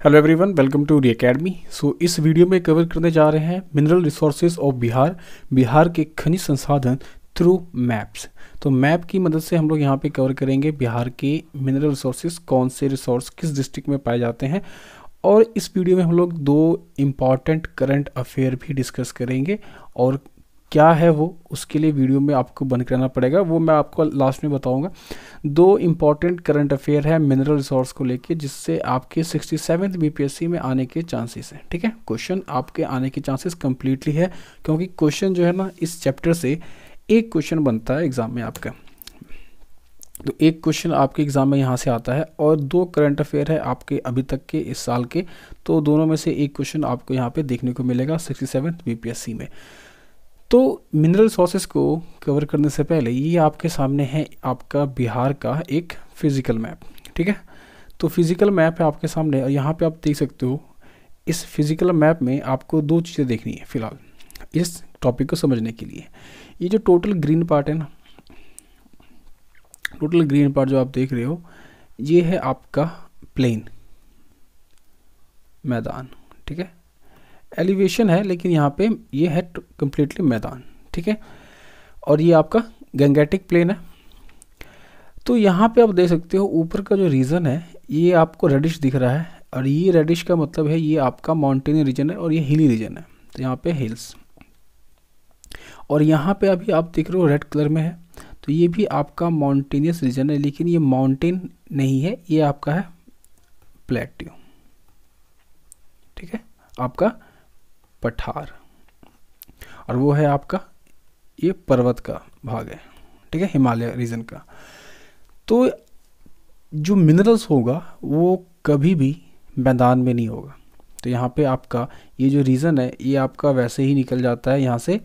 Hello everyone, welcome to Re Academy. इस video में cover करने जा रहे हैं मिनरल रिसोर्सेज ऑफ बिहार के खनिज संसाधन थ्रू मैप्स। तो मैप की मदद से हम लोग यहाँ पे कवर करेंगे बिहार के मिनरल रिसोर्सेज, कौन से रिसोर्स किस डिस्ट्रिक्ट में पाए जाते हैं। और इस वीडियो में हम लोग दो इम्पॉर्टेंट करंट अफेयर भी डिस्कस करेंगे, और क्या है वो उसके लिए वीडियो में आपको बंद करना पड़ेगा, वो मैं आपको लास्ट में बताऊंगा। दो इम्पॉर्टेंट करंट अफेयर है मिनरल रिसोर्स को लेके, जिससे आपके 67th बीपीएससी में आने के चांसेस हैं। ठीक है, क्वेश्चन आपके आने के चांसेस कंप्लीटली है, क्योंकि क्वेश्चन जो है ना, इस चैप्टर से एक क्वेश्चन बनता है एग्जाम में आपका। तो एक क्वेश्चन आपके एग्जाम में यहाँ से आता है, और दो करंट अफेयर है आपके अभी तक के इस साल के, तो दोनों में से एक क्वेश्चन आपको यहाँ पे देखने को मिलेगा 67th बीपीएससी में। तो मिनरल रिसोर्सेज को कवर करने से पहले ये आपके सामने है आपका बिहार का एक फिजिकल मैप। ठीक है, तो फिजिकल मैप है आपके सामने, और यहाँ पे आप देख सकते हो इस फिजिकल मैप में आपको दो चीज़ें देखनी है फिलहाल इस टॉपिक को समझने के लिए। ये जो टोटल ग्रीन पार्ट है ना, टोटल ग्रीन पार्ट जो आप देख रहे हो, ये है आपका प्लेन मैदान। ठीक है, एलिवेशन है, लेकिन यहाँ पे ये है कम्प्लीटली मैदान। ठीक है, और ये आपका गंगेटिक प्लेन है। तो यहाँ पे आप देख सकते हो ऊपर का जो रीजन है ये आपको रेडिश दिख रहा है, और ये रेडिश का मतलब है ये आपका माउंटेन रीजन है, और ये हिली रीजन है, तो यहाँ पे हिल्स। और यहाँ पे अभी आप देख रहे हो रेड कलर में है, तो ये भी आपका माउंटेनियस रीजन है, लेकिन ये माउंटेन नहीं है, ये आपका है प्लेट्यू। ठीक है, आपका पठार, और वो है आपका ये पर्वत का भाग है। ठीक है, हिमालय रीजन का। तो जो मिनरल्स होगा वो कभी भी मैदान में नहीं होगा। तो यहाँ पे आपका ये जो रीजन है ये आपका वैसे ही निकल जाता है यहाँ से।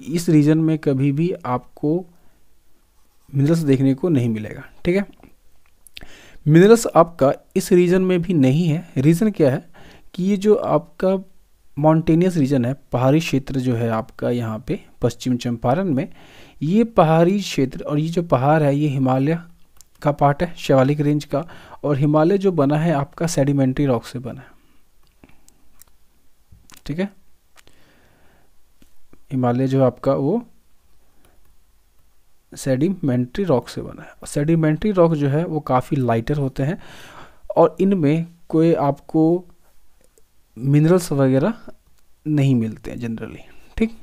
इस रीजन में कभी भी आपको मिनरल्स देखने को नहीं मिलेगा। ठीक है, मिनरल्स आपका इस रीजन में भी नहीं है। रीज़न क्या है कि ये जो आपका माउंटेनियस रीजन है, पहाड़ी क्षेत्र जो है आपका यहाँ पे पश्चिम चंपारण में, ये पहाड़ी क्षेत्र और ये जो पहाड़ है ये हिमालय का पार्ट है, शिवालिक रेंज का। और हिमालय जो बना है आपका सेडिमेंट्री रॉक से बना है। ठीक है, हिमालय जो आपका वो सेडिमेंट्री रॉक से बना है। सेडिमेंट्री रॉक जो है वो काफ़ी लाइटर होते हैं, और इनमें कोई आपको मिनरल्स वगैरह नहीं मिलते हैं जनरली। ठीक,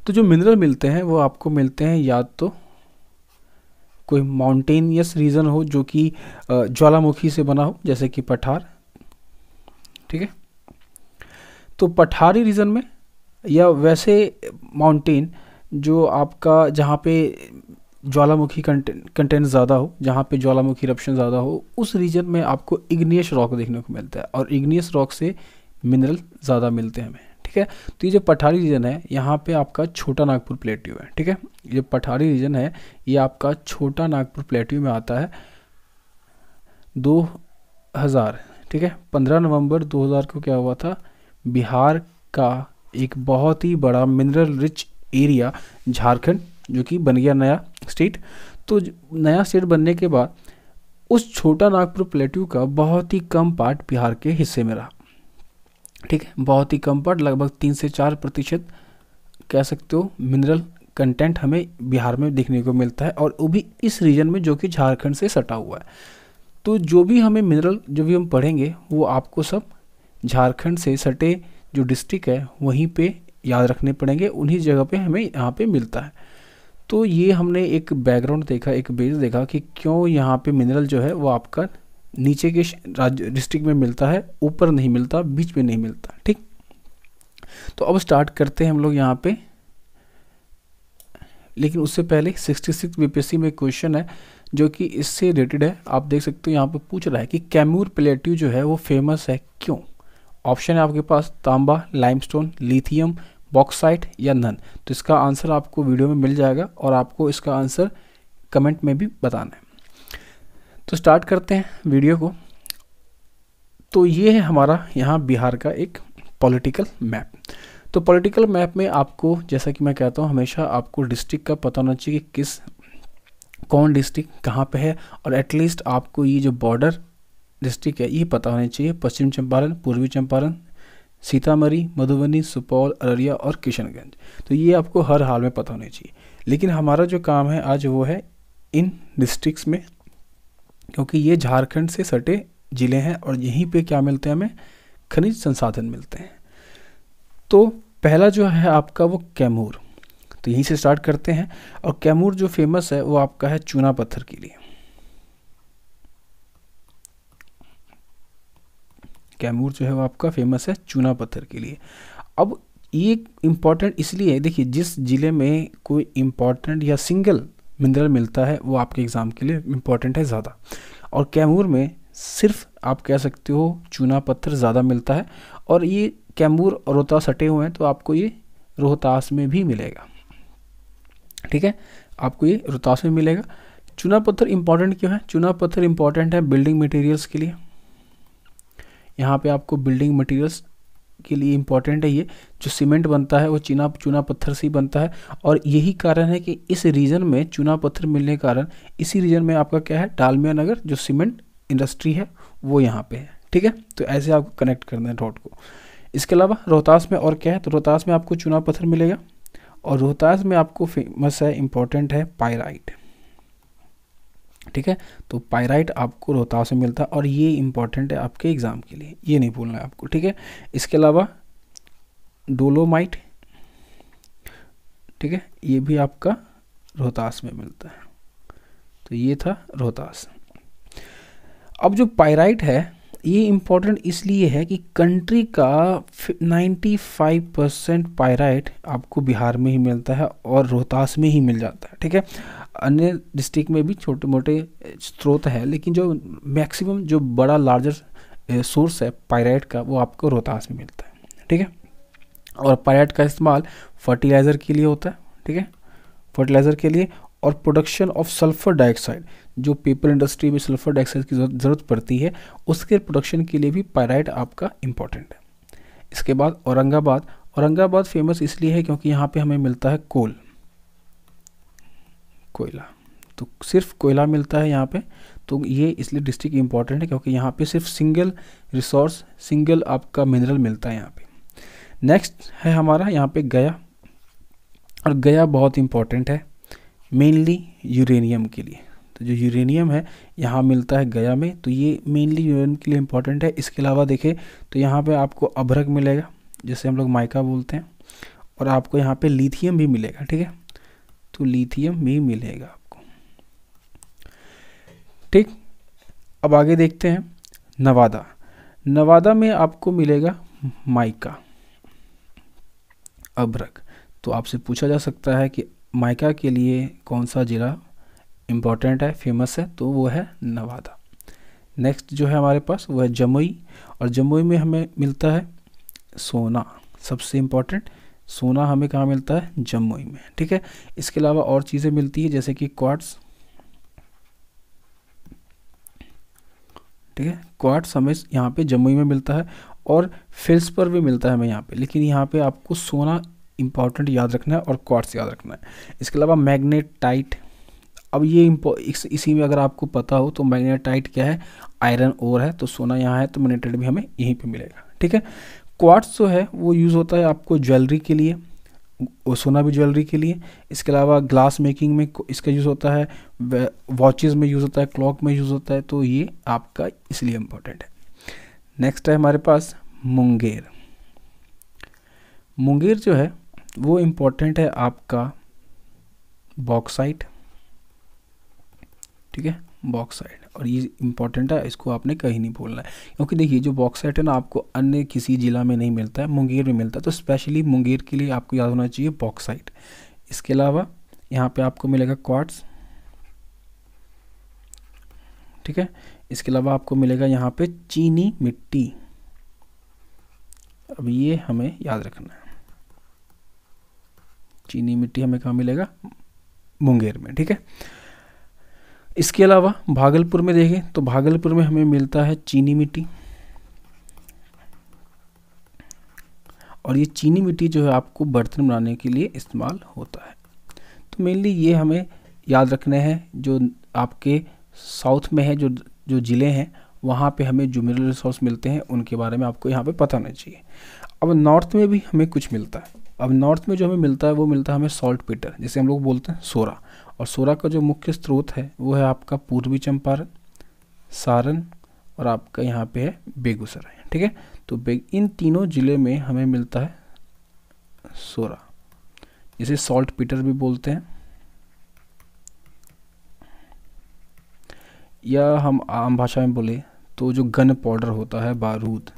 तो जो मिनरल मिलते हैं वो आपको मिलते हैं या तो कोई माउंटेनियस रीजन हो जो कि ज्वालामुखी से बना हो, जैसे कि पठार। ठीक है, तो पठारी रीजन में, या वैसे माउंटेन जो आपका जहाँ पे ज्वालामुखी कंटेंट ज़्यादा हो, जहाँ पे ज्वालामुखी इरप्शन ज़्यादा हो, उस रीजन में आपको इग्नियस रॉक देखने को मिलता है, और इग्नियस रॉक से मिनरल ज़्यादा मिलते हैं हमें। ठीक है, तो ये जो पठारी रीजन है यहाँ पे आपका छोटा नागपुर प्लेट्यू है। ठीक है, ये पठारी रीजन है ये आपका छोटा नागपुर प्लेट्यू में आता है 2000। ठीक है, 15 नवंबर 2000 को क्या हुआ था, बिहार का एक बहुत ही बड़ा मिनरल रिच एरिया झारखंड, जो कि बन गया नया स्टेट। तो नया स्टेट बनने के बाद उस छोटा नागपुर प्लेट्यू का बहुत ही कम पार्ट बिहार के हिस्से में रहा। ठीक है, बहुत ही कम पार्ट, लगभग 3 से 4% कह सकते हो मिनरल कंटेंट हमें बिहार में देखने को मिलता है, और वो भी इस रीजन में जो कि झारखंड से सटा हुआ है। तो जो भी हमें मिनरल जो भी हम पढ़ेंगे वो आपको सब झारखंड से सटे जो डिस्ट्रिक्ट है वहीं पे याद रखने पड़ेंगे, उन्हीं जगह पे हमें यहाँ पे मिलता है। तो ये हमने एक बैकग्राउंड देखा, एक बेस देखा कि क्यों यहाँ पे मिनरल जो है वो आपका नीचे के राज्य डिस्ट्रिक्ट में मिलता है, ऊपर नहीं मिलता, बीच में नहीं मिलता। ठीक, तो अब स्टार्ट करते हैं हम लोग यहाँ पे। लेकिन उससे पहले 66 बीपीएससी में क्वेश्चन है जो कि इससे रिलेटेड है। आप देख सकते हो यहाँ पे पूछ रहा है कि कैमूर प्लेट्यू जो है वो फेमस है क्यों। ऑप्शन है आपके पास तांबा, लाइमस्टोन, लिथियम, बॉक्साइट या नन। तो इसका आंसर आपको वीडियो में मिल जाएगा, और आपको इसका आंसर कमेंट में भी बताना है। तो स्टार्ट करते हैं वीडियो को। तो ये है हमारा यहाँ बिहार का एक पॉलिटिकल मैप। तो पॉलिटिकल मैप में आपको, जैसा कि मैं कहता हूँ हमेशा, आपको डिस्ट्रिक्ट का पता होना चाहिए कि कौन डिस्ट्रिक्ट कहाँ पे है, और एटलीस्ट आपको ये जो बॉर्डर डिस्ट्रिक्ट है ये पता होने चाहिए, पश्चिम चंपारण, पूर्वी चंपारण, सीतामढ़ी, मधुबनी, सुपौल, अररिया और किशनगंज। तो ये आपको हर हाल में पता होने चाहिए। लेकिन हमारा जो काम है आज वो है इन डिस्ट्रिक्ट्स में, क्योंकि ये झारखंड से सटे ज़िले हैं और यहीं पे क्या मिलते हैं, हमें खनिज संसाधन मिलते हैं। तो पहला जो है आपका वो कैमूर, तो यहीं से स्टार्ट करते हैं। और कैमूर जो फेमस है वो आपका है चूना पत्थर के लिए। कैमूर जो है वो आपका फेमस है चूना पत्थर के लिए। अब ये इम्पॉर्टेंट इसलिए है, देखिए जिस ज़िले में कोई इम्पॉर्टेंट या सिंगल मिनरल मिलता है वो आपके एग्ज़ाम के लिए इम्पॉर्टेंट है ज़्यादा, और कैमूर में सिर्फ आप कह सकते हो चूना पत्थर ज़्यादा मिलता है। और ये कैमूर और रोहतास सटे हुए हैं तो आपको ये रोहतास में भी मिलेगा, ठीक है, आपको ये रोहतास में मिलेगा। चूना पत्थर इंपॉर्टेंट क्यों है? चूना पत्थर इंपॉर्टेंट है बिल्डिंग मटेरियल्स के लिए। यहाँ पे आपको बिल्डिंग मटेरियल्स के लिए इम्पॉर्टेंट है। ये जो सीमेंट बनता है वो चूना पत्थर से ही बनता है, और यही कारण है कि इस रीजन में चूना पत्थर मिलने के कारण इसी रीजन में आपका क्या है, डालमिया नगर जो सीमेंट इंडस्ट्री है वो यहाँ पे है, ठीक है। तो ऐसे आपको कनेक्ट करना है डॉट को। इसके अलावा रोहतास में और क्या है, तो रोहतास में आपको चूना पत्थर मिलेगा, और रोहतास में आपको फेमस है, इम्पॉर्टेंट है पायराइट, ठीक है। तो पायराइट आपको रोहतास में मिलता है और ये इम्पॉर्टेंट है आपके एग्ज़ाम के लिए, ये नहीं भूलना है आपको, ठीक है। इसके अलावा डोलोमाइट, ठीक है, ये भी आपका रोहतास में मिलता है। तो ये था रोहतास। अब जो पायराइट है ये इम्पॉर्टेंट इसलिए है कि कंट्री का 95% पायराइट आपको बिहार में ही मिलता है और रोहतास में ही मिल जाता है, ठीक है। अन्य डिस्ट्रिक्ट में भी छोटे मोटे स्रोत है, लेकिन जो मैक्सिमम जो बड़ा लार्जर सोर्स है पायराइट का वो आपको रोहतास में मिलता है, ठीक है। और पायराइट का इस्तेमाल फर्टिलाइज़र के लिए होता है, ठीक है, फर्टिलाइज़र के लिए, और प्रोडक्शन ऑफ सल्फर डाइऑक्साइड, जो पेपर इंडस्ट्री में सल्फर डाइऑक्साइड की ज़रूरत पड़ती है उसके प्रोडक्शन के लिए भी पायराइट आपका इम्पॉर्टेंट है। इसके बाद औरंगाबाद, औरंगाबाद फेमस इसलिए है क्योंकि यहाँ पे हमें मिलता है कोयला, तो सिर्फ कोयला मिलता है यहाँ पे, तो ये इसलिए डिस्ट्रिक्ट इम्पॉर्टेंट है क्योंकि यहाँ पे सिर्फ सिंगल रिसोर्स, सिंगल आपका मिनरल मिलता है यहाँ पे। नेक्स्ट है हमारा यहाँ पे गया, और गया बहुत इम्पॉर्टेंट है मेनली यूरेनियम के लिए। तो जो यूरेनियम है यहाँ मिलता है गया में, तो ये मेनली यूरेनियम के लिए इम्पॉर्टेंट है। इसके अलावा देखें तो यहाँ पे आपको अभ्रक मिलेगा जिसे हम लोग माइका बोलते हैं, और आपको यहाँ पे लिथियम भी मिलेगा, ठीक है, तो लिथियम भी मिलेगा आपको, ठीक। अब आगे देखते हैं नवादा, नवादा में आपको मिलेगा माइका, अभ्रक। तो आपसे पूछा जा सकता है कि माइका के लिए कौन सा ज़िला इम्पॉर्टेंट है, फेमस है, तो वो है नवादा। नेक्स्ट जो है हमारे पास वो है जमुई, और जमुई में हमें मिलता है सोना, सबसे इम्पॉर्टेंट सोना हमें कहाँ मिलता है, जमुई में, ठीक है। इसके अलावा और चीज़ें मिलती है जैसे कि क्वार्ट्स, ठीक है, क्वार्ट्स हमें यहाँ पे जमुई में मिलता है, और फेल्सपर भी मिलता है हमें यहाँ पे, लेकिन यहाँ पे आपको सोना इम्पॉर्टेंट याद रखना है और क्वार्ट्स याद रखना है। इसके अलावा मैग्नेटाइट, अब ये इसी में अगर आपको पता हो तो मैग्नेटाइट क्या है, आयरन ओर है, तो सोना यहाँ है तो मैग्नेटाइट भी हमें यहीं पे मिलेगा, ठीक है। क्वार्ट्स जो है वो यूज़ होता है आपको ज्वेलरी के लिए, सोना भी ज्वेलरी के लिए। इसके अलावा ग्लास मेकिंग में इसका यूज़ होता है, वॉचेज़ में यूज़ होता है, क्लॉक में यूज़ होता है, तो ये आपका इसलिए इम्पोर्टेंट है। नेक्स्ट है हमारे पास मुंगेर, मुंगेर जो है वो इम्पोर्टेंट है आपका बॉक्साइट, ठीक है, बॉक्साइट, और ये इम्पॉर्टेंट है, इसको आपने कहीं नहीं भूलना है, क्योंकि देखिए जो बॉक्साइट है ना आपको अन्य किसी ज़िला में नहीं मिलता है, मुंगेर में मिलता है, तो स्पेशली मुंगेर के लिए आपको याद होना चाहिए बॉक्साइट। इसके अलावा यहाँ पे आपको मिलेगा क्वार्ट्स, ठीक है। इसके अलावा आपको मिलेगा यहाँ पे चीनी मिट्टी, अब ये हमें याद रखना है, चीनी मिट्टी हमें कहाँ मिलेगा, मुंगेर में, ठीक है। इसके अलावा भागलपुर में देखें तो भागलपुर में हमें मिलता है चीनी मिट्टी, और ये चीनी मिट्टी जो है आपको बर्तन बनाने के लिए इस्तेमाल होता है। तो मेनली ये हमें याद रखने हैं, जो आपके साउथ में है जो ज़िले हैं वहाँ पे हमें जो मिनरल रिसोर्स मिलते हैं उनके बारे में आपको यहाँ पे पता होना चाहिए। अब नॉर्थ में भी हमें कुछ मिलता है। अब नॉर्थ में जो हमें मिलता है वो मिलता है हमें सॉल्ट पीटर, जिसे हम लोग बोलते हैं सोरा। और सोरा का जो मुख्य स्रोत है वो है आपका पूर्वी चंपारण, सारण और आपका यहाँ पे है बेगूसराय। ठीक है, तो इन तीनों ज़िले में हमें मिलता है सोरा, जिसे सॉल्ट पीटर भी बोलते हैं, या हम आम भाषा में बोले तो जो गन पाउडर होता है, बारूद,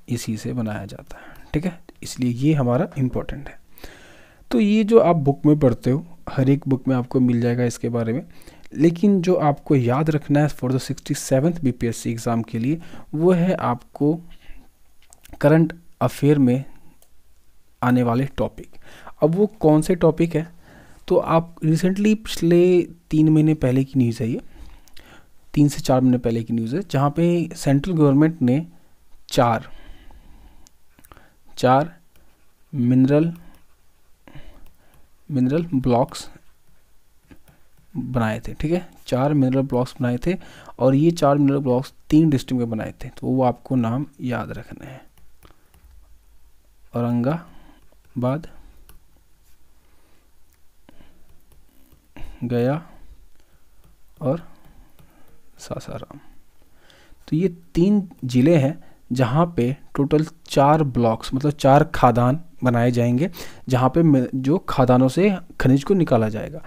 इसी से बनाया जाता है। ठीक है, इसलिए ये हमारा इम्पोर्टेंट है। तो ये जो आप बुक में पढ़ते हो, हर एक बुक में आपको मिल जाएगा इसके बारे में, लेकिन जो आपको याद रखना है for the 67th BPSC exam के लिए, वो है आपको करंट अफेयर में आने वाले टॉपिक। अब वो कौन से टॉपिक है, तो आप रिसेंटली पिछले 3 महीने पहले की न्यूज़ है, ये 3 से 4 महीने पहले की न्यूज़ है, जहाँ पे सेंट्रल गवर्नमेंट ने चार मिनरल ब्लॉक्स बनाए थे। ठीक है, 4 मिनरल ब्लॉक्स बनाए थे, और ये 4 मिनरल ब्लॉक्स 3 डिस्ट्रिक्ट में बनाए थे, तो वो आपको नाम याद रखने हैं। औरंगाबाद, गया और सासाराम। तो ये 3 ज़िले हैं जहाँ पे टोटल 4 ब्लॉक्स, मतलब 4 खादान बनाए जाएंगे, जहाँ पे जो खादानों से खनिज को निकाला जाएगा।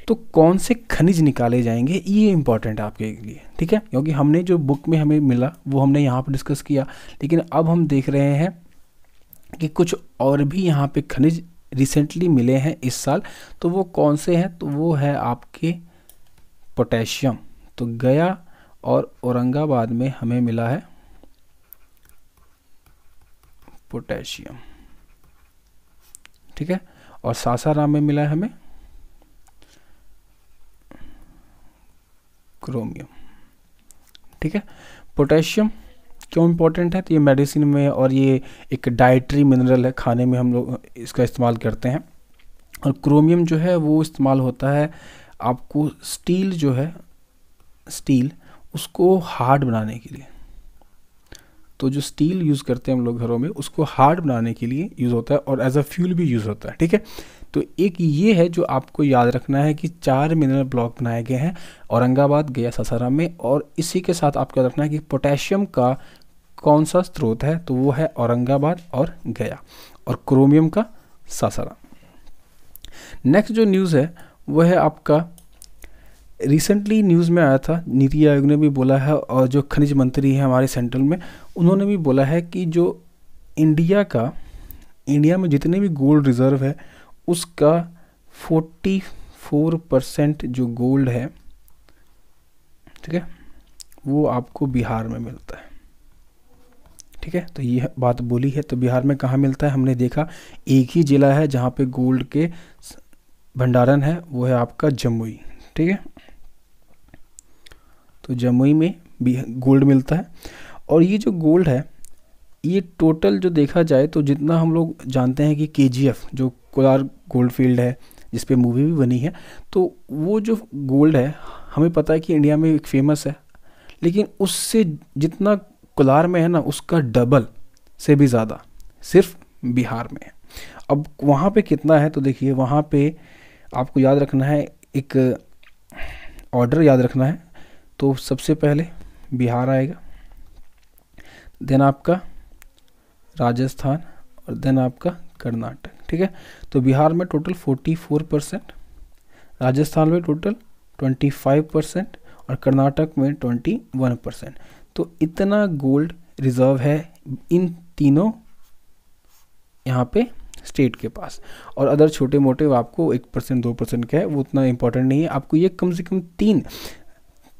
तो कौन से खनिज निकाले जाएंगे ये इम्पॉर्टेंट है आपके लिए। ठीक है, क्योंकि हमने जो बुक में हमें मिला वो हमने यहाँ पर डिस्कस किया, लेकिन अब हम देख रहे हैं कि कुछ और भी यहाँ पे खनिज रिसेंटली मिले हैं इस साल। तो वो कौन से हैं, तो वो है आपके पोटेशियम। तो गया और औरंगाबाद में हमें मिला है पोटेशियम। ठीक है, और सासाराम में मिला है हमें क्रोमियम। ठीक है, पोटेशियम क्यों इम्पोर्टेंट है, तो ये मेडिसिन में और ये एक डाइटरी मिनरल है, खाने में हम लोग इसका इस्तेमाल करते हैं। और क्रोमियम जो है वो इस्तेमाल होता है आपको स्टील जो है, स्टील उसको हार्ड बनाने के लिए। तो जो स्टील यूज़ करते हैं हम लोग घरों में, उसको हार्ड बनाने के लिए यूज़ होता है, और एज अ फ्यूल भी यूज़ होता है। ठीक है, तो एक ये है जो आपको याद रखना है कि 4 मिनरल ब्लॉक बनाए गए हैं औरंगाबाद, गया, सासाराम में। और इसी के साथ आपको याद रखना है कि पोटेशियम का कौन सा स्रोत है, तो वो है औरंगाबाद और गया, और क्रोमियम का सासाराम। नेक्स्ट जो न्यूज़ है वो है आपका, रिसेंटली न्यूज़ में आया था, नीति आयोग ने भी बोला है, और जो खनिज मंत्री है हमारे सेंट्रल में, उन्होंने भी बोला है कि जो इंडिया में जितने भी गोल्ड रिज़र्व है उसका 44% जो गोल्ड है, ठीक है, वो आपको बिहार में मिलता है। ठीक है, तो ये बात बोली है। तो बिहार में कहाँ मिलता है, हमने देखा एक ही ज़िला है जहाँ पे गोल्ड के भंडारण है, वो है आपका जमुई। ठीक है, तो जमुई में भी गोल्ड मिलता है। और ये जो गोल्ड है, ये टोटल जो देखा जाए तो जितना हम लोग जानते हैं कि KGF जो कोलार गोल्ड फील्ड है, जिस पे मूवी भी बनी है, तो वो जो गोल्ड है हमें पता है कि इंडिया में एक फेमस है, लेकिन उससे जितना कोलार में है ना, उसका डबल से भी ज़्यादा सिर्फ बिहार में है। अब वहाँ पे कितना है, तो देखिए वहाँ पे आपको याद रखना है, एक ऑर्डर याद रखना है। तो सबसे पहले बिहार आएगा, देन आपका राजस्थान, और देन आपका कर्नाटक। ठीक है, तो बिहार में टोटल 44%, राजस्थान में टोटल 25% और कर्नाटक में 21%। तो इतना गोल्ड रिजर्व है इन तीनों यहाँ पे स्टेट के पास। और अदर छोटे मोटे आपको 1% 2% का है, वो उतना इम्पोर्टेंट नहीं है। आपको ये कम से कम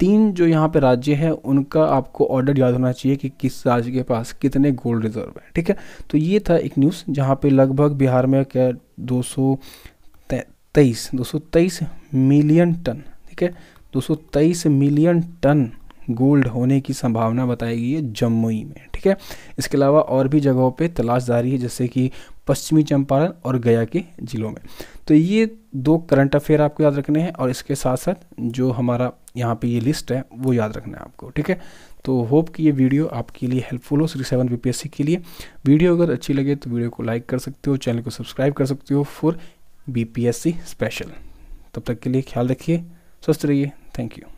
तीन जो यहाँ पे राज्य हैं उनका आपको ऑर्डर याद होना चाहिए कि किस राज्य के पास कितने गोल्ड रिजर्व है। ठीक है, तो ये था एक न्यूज़ जहाँ पे लगभग बिहार में क्या 223 मिलियन टन, ठीक है, 223 मिलियन टन गोल्ड होने की संभावना बताई गई है जमुई में। ठीक है, इसके अलावा और भी जगहों पे तलाश जारी है, जैसे कि पश्चिमी चंपारण और गया के ज़िलों में। तो ये 2 करंट अफेयर आपको याद रखने हैं, और इसके साथ साथ जो हमारा यहाँ पे ये लिस्ट है वो याद रखना है आपको। ठीक है, तो होप कि ये वीडियो आपके लिए हेल्पफुल हो श्री 7 बीपीएससी के लिए। वीडियो अगर अच्छी लगे तो वीडियो को लाइक कर सकते हो, चैनल को सब्सक्राइब कर सकते हो फॉर बीपीएससी स्पेशल। तब तक के लिए ख्याल रखिए, स्वस्थ रहिए। Thank you.